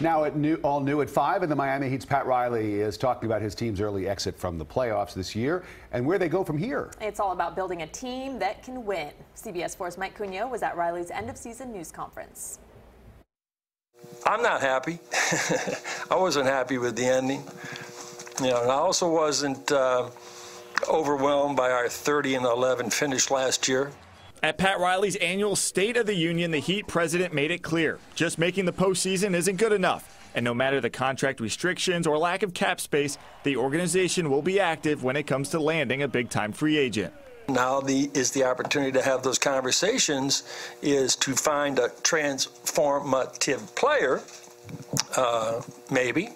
Now all new at 5, and the Miami Heat's Pat Riley is talking about his team's early exit from the playoffs this year and where they go from here. It's all about building a team that can win. CBS 4's Mike Cugno was at Riley's end-of-season news conference. I'm not happy. I wasn't happy with the ending. And I also wasn't overwhelmed by our 30-11 finish last year. At Pat Riley's annual State of the Union, the Heat president made it clear just making the postseason isn't good enough. And no matter the contract restrictions or lack of cap space, the organization will be active when it comes to landing a big-time free agent. Now is the opportunity to have those conversations, is to find a transformative player, maybe.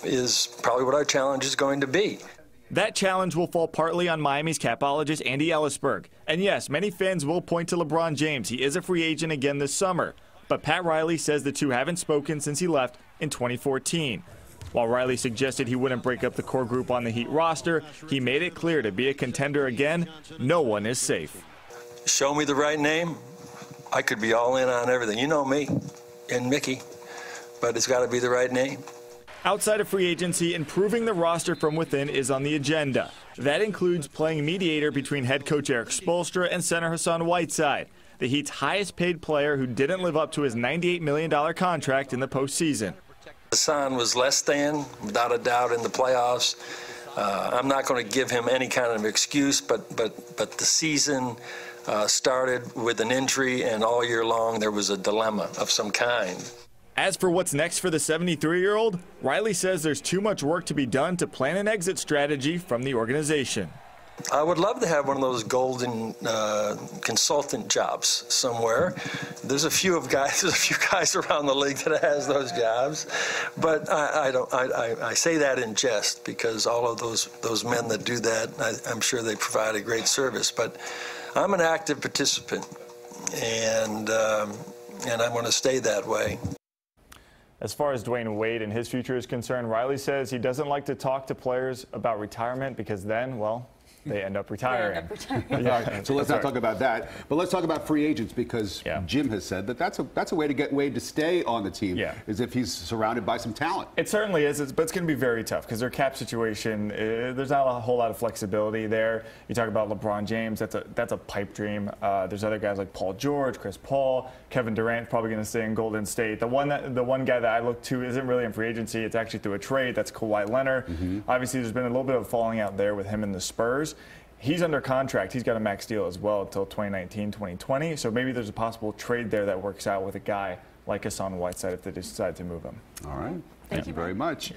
Is probably what our challenge is going to be. That challenge will fall partly on Miami's capologist Andy Ellisberg. And yes, many fans will point to LeBron James. He is a free agent again this summer. But Pat Riley says the two haven't spoken since he left in 2014. While Riley suggested he wouldn't break up the core group on the Heat roster, he made it clear to be a contender again, no one is safe. Show me the right name. I could be all in on everything. You know me and Mickey, but it's got to be the right name. Outside of free agency, improving the roster from within is on the agenda. That includes playing mediator between head coach Erik Spoelstra and center Hassan Whiteside, the Heat's highest paid player who didn't live up to his $98 million contract in the postseason. Hassan was less than, without a doubt, in the playoffs. I'm not going to give him any kind of excuse, but the season started with an injury, and all year long there was a dilemma of some kind. As for what's next for the 73-year-old, Riley says there's too much work to be done to plan an exit strategy from the organization. I would love to have one of those golden consultant jobs somewhere. There's a few guys around the league that has those jobs, but I say that in jest because all of those men that do that, I'm sure they provide a great service. But I'm an active participant, and I want to stay that way. As far as Dwayne Wade and his future is concerned, Riley says he doesn't like to talk to players about retirement because then, well, they end up retiring. So let's not talk about that. But let's talk about free agents because Jim has said that that's a way to get Wade to stay on the team, is if he's surrounded by some talent. It certainly is, but it's going to be very tough because their cap situation, there's not a whole lot of flexibility there. You talk about LeBron James, that's a pipe dream. There's other guys like Paul George, Chris Paul, Kevin Durant probably going to stay in Golden State. The one guy that I look to isn't really in free agency. It's actually through a trade. That's Kawhi Leonard. Obviously, there's been a little bit of falling out there with him and the Spurs. He's under contract. He's got a max deal as well until 2019, 2020. So maybe there's a possible trade there that works out with a guy like Hassan Whiteside if they decide to move him. All right. Thank you very much.